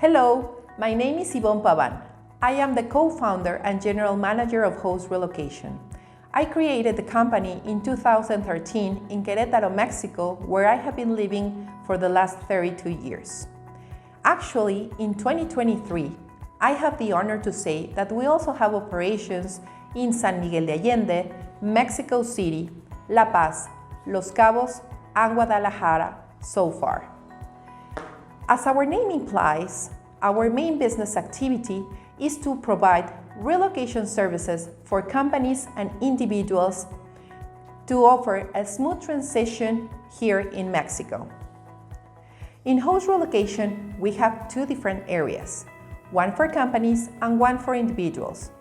Hello, my name is Ivonne Pavan. I am the co-founder and general manager of Host Relocation. I created the company in 2013 in Querétaro, Mexico, where I have been living for the last 32 years. Actually, in 2023, I have the honor to say that we also have operations in San Miguel de Allende, Mexico City, La Paz, Los Cabos, and Guadalajara so far. As our name implies, our main business activity is to provide relocation services for companies and individuals to offer a smooth transition here in Mexico. In Host Relocation, we have two different areas, one for companies and one for individuals.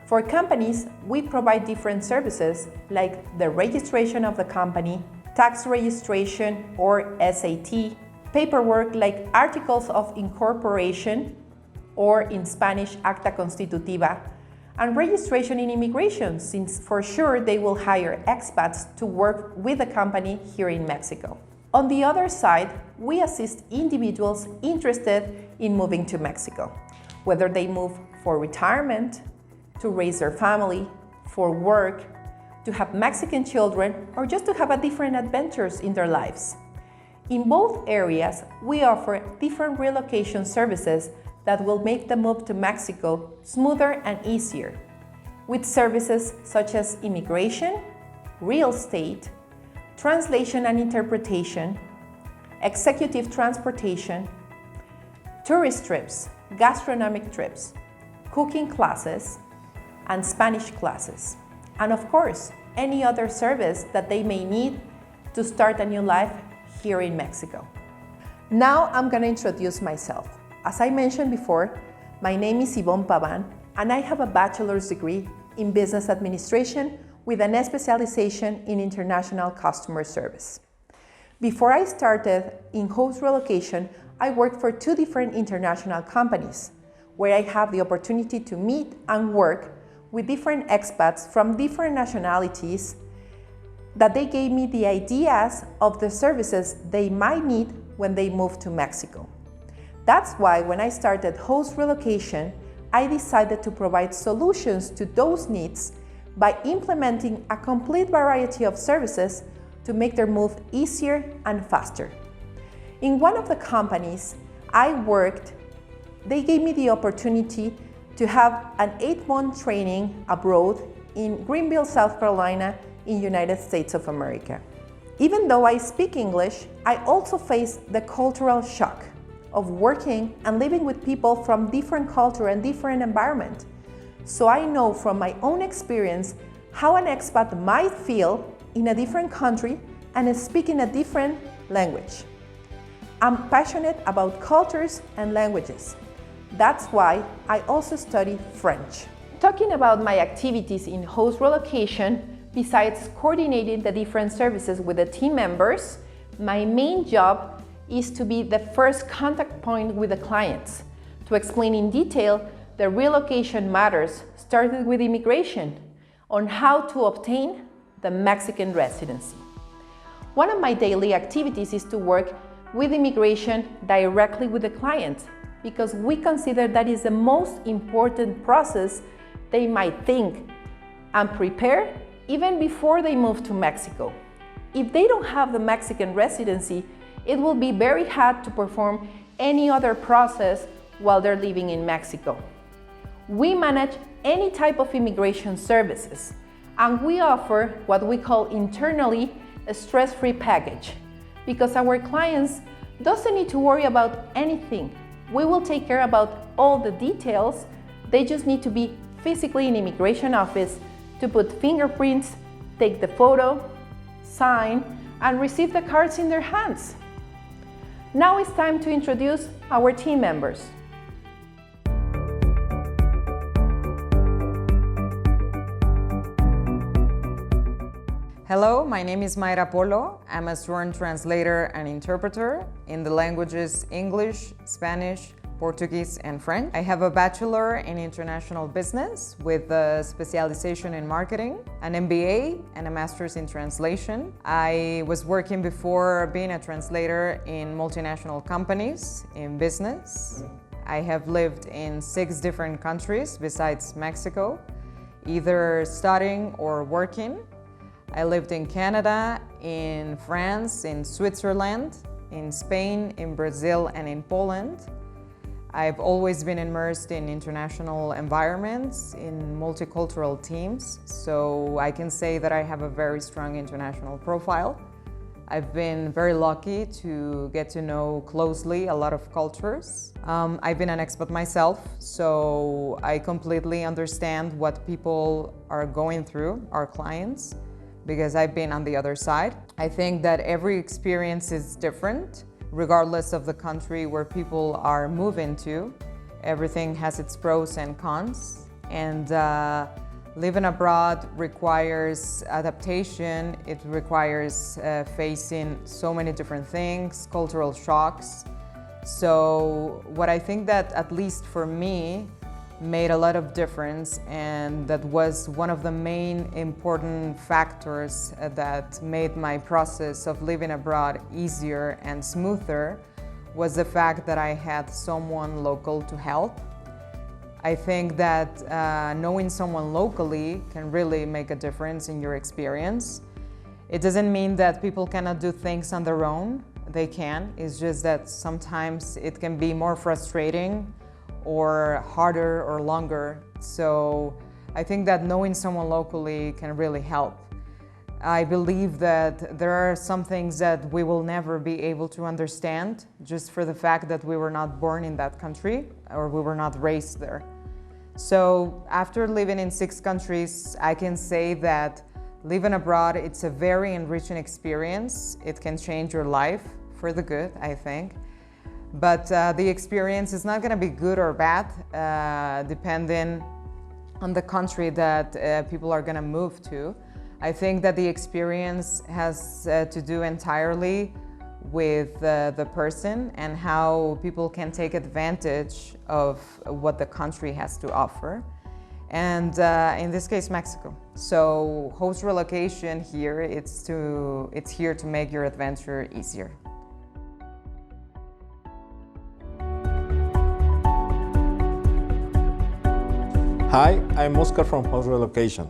For companies, we provide different services like the registration of the company, tax registration or SAT, paperwork like articles of incorporation or in Spanish Acta Constitutiva, and registration in immigration, since for sure they will hire expats to work with the company here in Mexico. On the other side, we assist individuals interested in moving to Mexico, whether they move for retirement, to raise their family, for work, to have Mexican children, or just to have a different adventures in their lives. In both areas, we offer different relocation services that will make the move to Mexico smoother and easier, with services such as immigration, real estate, translation and interpretation, executive transportation, tourist trips, gastronomic trips, cooking classes, and Spanish classes, and of course, any other service that they may need to start a new life here in Mexico. Now I'm going to introduce myself. As I mentioned before, my name is Ivonne Pavan, and I have a bachelor's degree in business administration with an specialization in international customer service. Before I started in Host Relocation, I worked for two different international companies, where I have the opportunity to meet and work with different expats from different nationalities that they gave me the ideas of the services they might need when they move to Mexico. That's why when I started Host Relocation, I decided to provide solutions to those needs by implementing a complete variety of services to make their move easier and faster. In one of the companies I worked, they gave me the opportunity to have an 8-month training abroad in Greenville, South Carolina, in United States of America. Even though I speak English, I also face the cultural shock of working and living with people from different culture and different environment. So I know from my own experience how an expat might feel in a different country and speaking a different language. I'm passionate about cultures and languages. That's why I also study French. Talking about my activities in Host Relocation, besides coordinating the different services with the team members, my main job is to be the first contact point with the clients, to explain in detail the relocation matters, starting with immigration, on how to obtain the Mexican residency. One of my daily activities is to work with immigration directly with the client, because we consider that is the most important process they might think and prepare even before they move to Mexico. If they don't have the Mexican residency, it will be very hard to perform any other process while they're living in Mexico. We manage any type of immigration services, and we offer what we call internally a stress-free package, because our clients doesn't need to worry about anything. We will take care about all the details. They just need to be physically in immigration office to put fingerprints, take the photo, sign, and receive the cards in their hands. Now it's time to introduce our team members. Hello, my name is Myra Polo. I'm a sworn translator and interpreter in the languages English, Spanish, Portuguese, and French. I have a bachelor in international business with a specialization in marketing, an MBA, and a master's in translation. I was working before being a translator in multinational companies in business. I have lived in 6 different countries besides Mexico, either studying or working. I lived in Canada, in France, in Switzerland, in Spain, in Brazil, and in Poland. I've always been immersed in international environments, in multicultural teams, so I can say that I have a very strong international profile. I've been very lucky to get to know closely a lot of cultures. I've been an expat myself, so I completely understand what people are going through, our clients, because I've been on the other side. I think that every experience is different, regardless of the country where people are moving to. Everything has its pros and cons, and living abroad requires adaptation. It requires facing so many different things, cultural shocks. So what I think that, at least for me, made a lot of difference, and that was one of the main important factors that made my process of living abroad easier and smoother, was the fact that I had someone local to help. I think that knowing someone locally can really make a difference in your experience. It doesn't mean that people cannot do things on their own. They can. It's just that sometimes it can be more frustrating or harder or longer. So I think that knowing someone locally can really help. I believe that there are some things that we will never be able to understand just for the fact that we were not born in that country or we were not raised there. So after living in 6 countries, I can say that living abroad, it's a very enriching experience. It can change your life for the good, I think. But the experience is not going to be good or bad, depending on the country that people are going to move to. I think that the experience has to do entirely with the person and how people can take advantage of what the country has to offer. And in this case, Mexico. So Host Relocation here, it's here to make your adventure easier. Hi, I'm Osar from Host Relocation,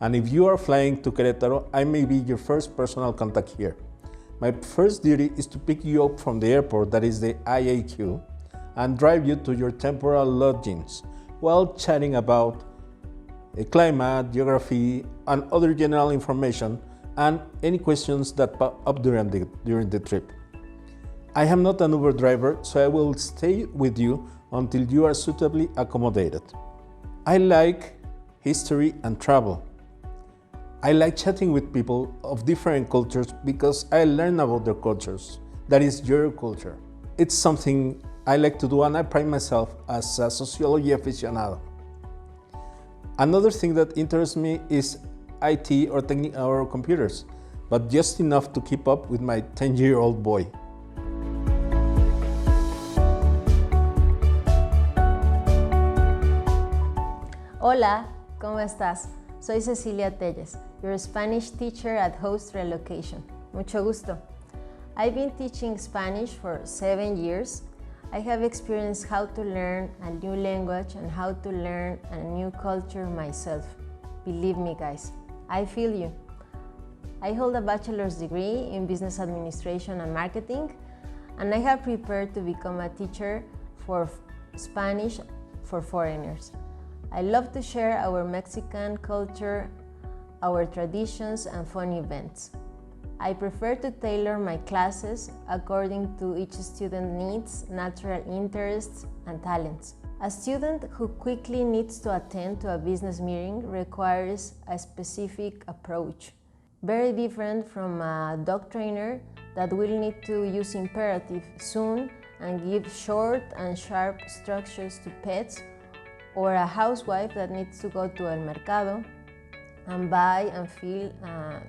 and if you are flying to Querétaro, I may be your first personal contact here. My first duty is to pick you up from the airport, that is the IAQ, and drive you to your temporary lodgings while chatting about climate, geography, and other general information, and any questions that pop up during the trip. I am not an Uber driver, so I will stay with you until you are suitably accommodated. I like history and travel. I like chatting with people of different cultures because I learn about their cultures. That is your culture. It's something I like to do, and I pride myself as a sociology aficionado. Another thing that interests me is IT or computers, but just enough to keep up with my 10-year-old boy. Hola, ¿cómo estás? Soy Cilia, your Spanish teacher at Host Relocation. Mucho gusto. I've been teaching Spanish for 7 years. I have experienced how to learn a new language and how to learn a new culture myself. Believe me, guys, I feel you. I hold a bachelor's degree in business administration and marketing, and I have prepared to become a teacher for Spanish for foreigners. I love to share our Mexican culture, our traditions, and fun events. I prefer to tailor my classes according to each student's needs, natural interests, and talents. A student who quickly needs to attend to a business meeting requires a specific approach, very different from a dog trainer that will need to use imperative soon and give short and sharp instructions to pets, or a housewife that needs to go to el mercado and buy and fill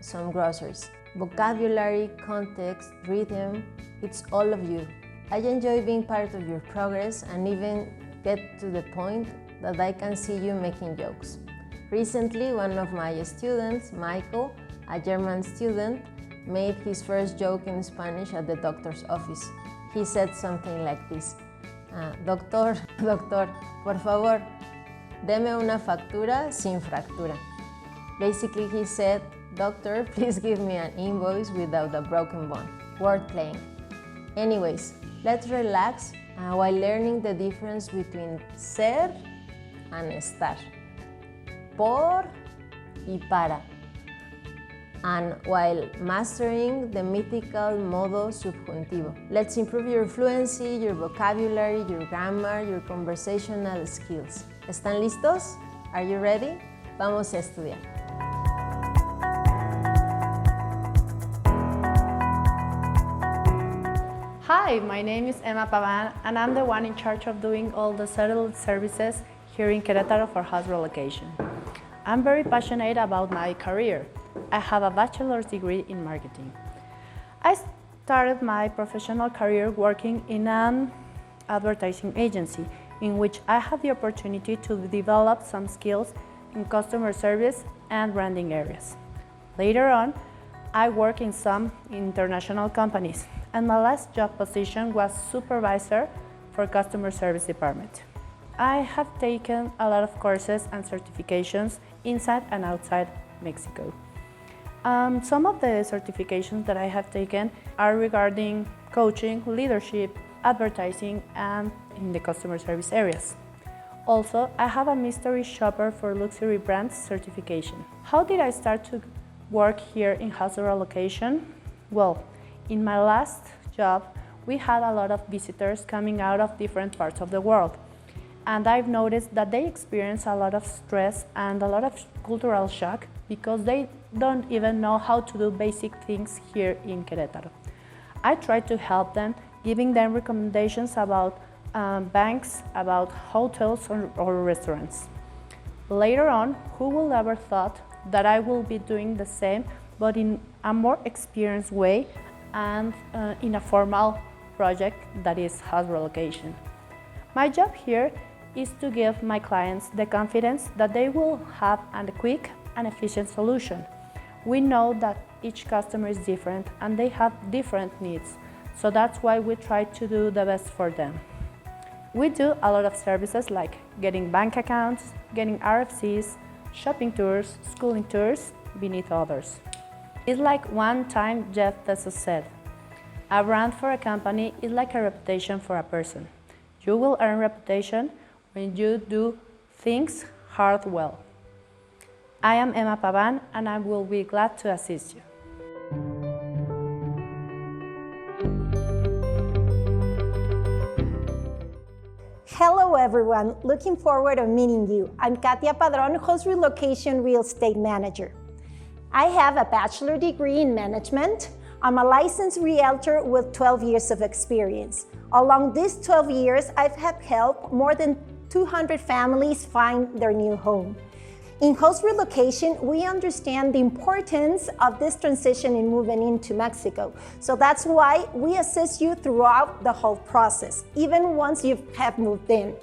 some groceries. Vocabulary, context, rhythm, it's all of you. I enjoy being part of your progress and even get to the point that I can see you making jokes. Recently, one of my students, Michael, a German student, made his first joke in Spanish at the doctor's office. He said something like this: Doctor, doctor, por favor, deme una factura sin fractura. Basically, he said, doctor, please give me an invoice without a broken bone. Word playing. Anyways, let's relax while learning the difference between ser and estar. Por y para. And while mastering the mythical modo subjuntivo. Let's improve your fluency, your vocabulary, your grammar, your conversational skills. ¿Están listos? Are you ready? Vamos a estudiar. Hi, my name is Emma Pavan, and I'm the one in charge of doing all the settled services here in Querétaro for Host Relocation. I'm very passionate about my career. I have a bachelor's degree in marketing. I started my professional career working in an advertising agency in which I had the opportunity to develop some skills in customer service and branding areas. Later on, I worked in some international companies, and my last job position was supervisor for customer service department. I have taken a lot of courses and certifications inside and outside Mexico. Some of the certifications that I have taken are regarding coaching, leadership, advertising, and in the customer service areas. Also, I have a mystery shopper for luxury brands certification. How did I start to work here in Host Relocation? Well, in my last job, we had a lot of visitors coming out of different parts of the world. And I've noticed that they experience a lot of stress and a lot of cultural shock because they don't even know how to do basic things here in Querétaro. I try to help them, giving them recommendations about banks, about hotels or restaurants. Later on, who will ever thought that I will be doing the same, but in a more experienced way and in a formal project that is Host Relocation. My job here is to give my clients the confidence that they will have a quick and efficient solution. We know that each customer is different and they have different needs, so that's why we try to do the best for them. We do a lot of services like getting bank accounts, getting RFCs, shopping tours, schooling tours, beneath others. It's like one time Jeff Bezos said, a brand for a company is like a reputation for a person. You will earn reputation when you do things hard well. I am Emma Pavan and I will be glad to assist you. Hello everyone, looking forward to meeting you. I'm Katya Padron, Host Relocation Real Estate Manager. I have a bachelor degree in management. I'm a licensed realtor with 12 years of experience. Along these 12 years, I have helped more than 200 families find their new home. In Host Relocation, we understand the importance of this transition in moving into Mexico. So that's why we assist you throughout the whole process, even once you have moved in.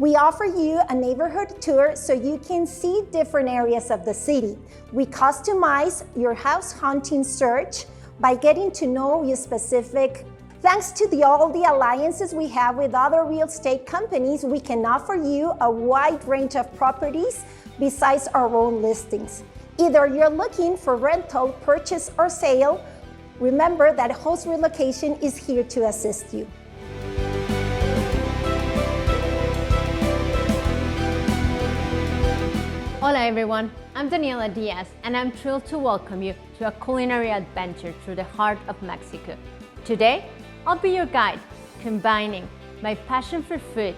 We offer you a neighborhood tour so you can see different areas of the city. We customize your house hunting search by getting to know your specific. Thanks to all the alliances we have with other real estate companies, we can offer you a wide range of properties besides our own listings. Either you're looking for rental, purchase, or sale, remember that Host Relocation is here to assist you. Hola everyone, I'm Daniela Diaz and I'm thrilled to welcome you to a culinary adventure through the heart of Mexico. Today, I'll be your guide, combining my passion for food,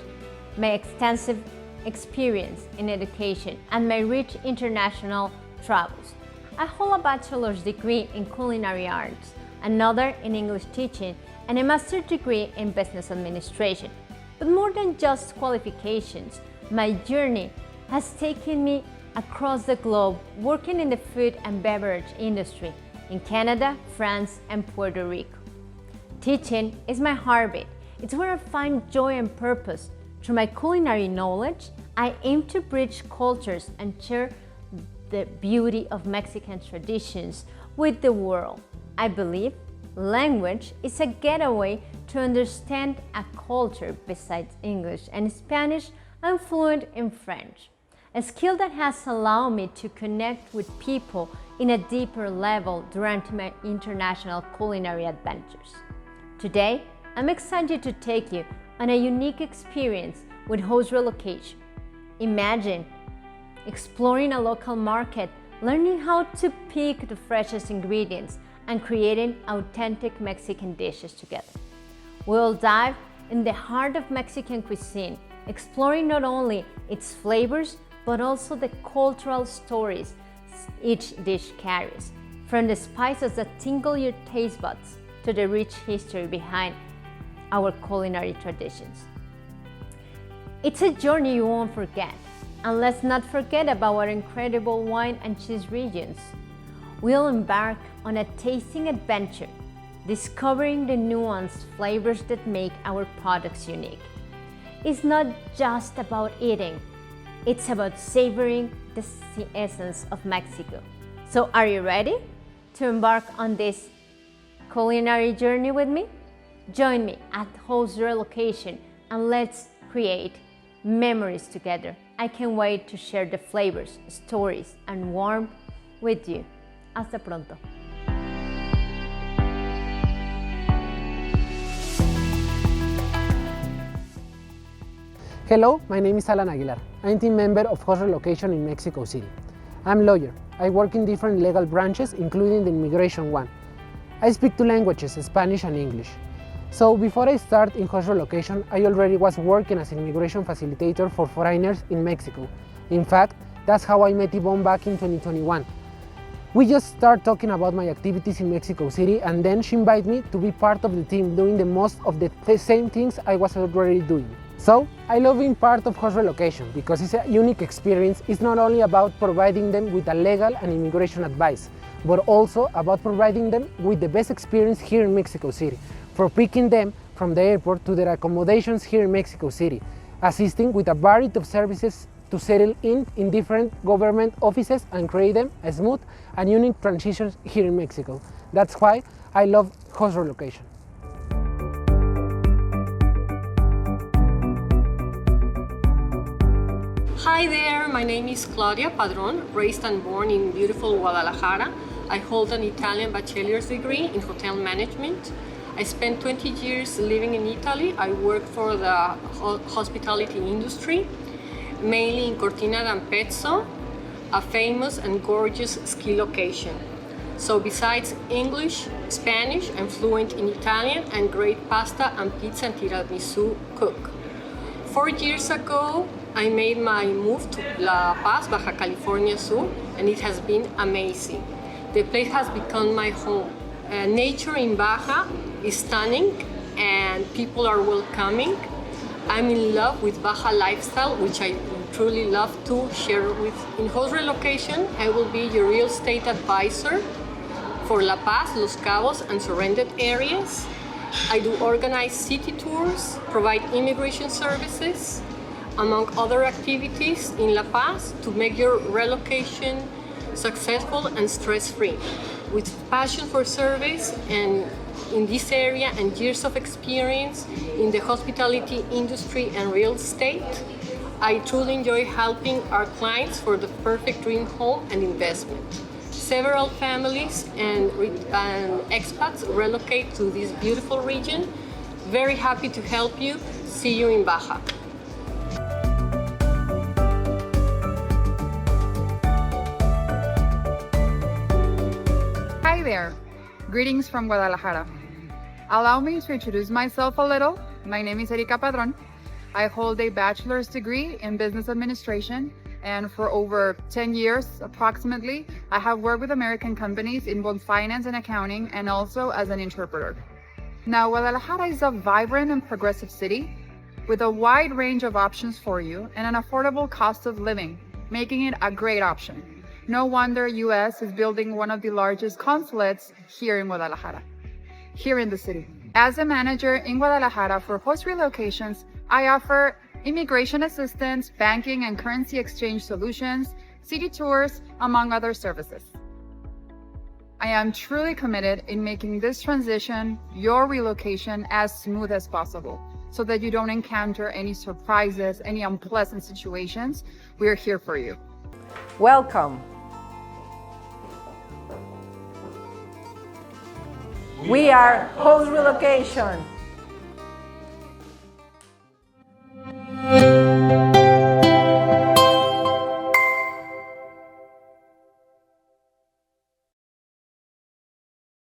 my extensive experience in education, and my rich international travels. I hold a bachelor's degree in culinary arts, another in English teaching, and a master's degree in business administration. But more than just qualifications, my journey has taken me across the globe working in the food and beverage industry in Canada, France, and Puerto Rico. Teaching is my heartbeat. It's where I find joy and purpose. Through my culinary knowledge, I aim to bridge cultures and share the beauty of Mexican traditions with the world. I believe Language is a getaway to understand a culture. Besides English and Spanish, I'm fluent in French, a skill that has allowed me to connect with people in a deeper level during my international culinary adventures. Today, I'm excited to take you on a unique experience with Host Relocation. Imagine exploring a local market, learning how to pick the freshest ingredients, and creating authentic Mexican dishes together. We'll dive in the heart of Mexican cuisine, exploring not only its flavors, but also the cultural stories each dish carries, from the spices that tingle your taste buds to the rich history behind our culinary traditions. It's a journey you won't forget, and let's not forget about our incredible wine and cheese regions. We'll embark on a tasting adventure, discovering the nuanced flavors that make our products unique. It's not just about eating, it's about savoring the essence of Mexico. So are you ready to embark on this culinary journey with me? Join me at Host Relocation and let's create memories together. I can't wait to share the flavors, stories, and warmth with you. Hasta pronto. Hello, my name is Salan Aguilar. I'm team member of Host Relocation in Mexico City. I'm a lawyer. I work in different legal branches, including the immigration one. I speak two languages, Spanish and English. So before I start in Host Relocation, I already was working as an immigration facilitator for foreigners in Mexico. In fact, that's how I met Yvonne back in 2021. We just started talking about my activities in Mexico City, and then she invited me to be part of the team doing the most of the same things I was already doing. So I love being part of Host Relocation because it's a unique experience. It's not only about providing them with a legal and immigration advice, but also about providing them with the best experience here in Mexico City, for picking them from the airport to their accommodations here in Mexico City, assisting with a variety of services to settle in different government offices and create them a smooth and unique transitions here in Mexico. That's why I love Host Relocation. Hi there, my name is Claudia Padron, raised and born in beautiful Guadalajara. I hold an Italian bachelor's degree in hotel management. I spent 20 years living in Italy. I worked for the hospitality industry, mainly in Cortina d'Ampezzo, a famous and gorgeous ski location. So besides English, Spanish, I'm fluent in Italian and great pasta and pizza and tiramisu cook. 4 years ago, I made my move to La Paz, Baja California Sur, and it has been amazing. The place has become my home. Nature in Baja is stunning and people are welcoming. I'm in love with Baja lifestyle, which I truly love to share with. In Host Relocation, I will be your real estate advisor for La Paz, Los Cabos, and surrounding areas. I do organize city tours, provide immigration services, among other activities in La Paz to make your relocation successful and stress-free. With passion for service and in this area and years of experience in the hospitality industry and real estate, I truly enjoy helping our clients for the perfect dream home and investment. Several families and expats relocate to this beautiful region. Very happy to help you. See you in Baja. Hi there, greetings from Guadalajara. Allow me to introduce myself a little. My name is Erika Padron. I hold a bachelor's degree in business administration, and for over 10 years approximately, I have worked with American companies in both finance and accounting and also as an interpreter. Now, Guadalajara is a vibrant and progressive city with a wide range of options for you and an affordable cost of living, making it a great option. No wonder US is building one of the largest consulates here in Guadalajara, here in the city. As a manager in Guadalajara for Host Relocations, I offer immigration assistance, banking and currency exchange solutions, city tours, among other services. I am truly committed in making this transition, your relocation, as smooth as possible so that you don't encounter any surprises, any unpleasant situations. We are here for you. Welcome. We are Host Relocation.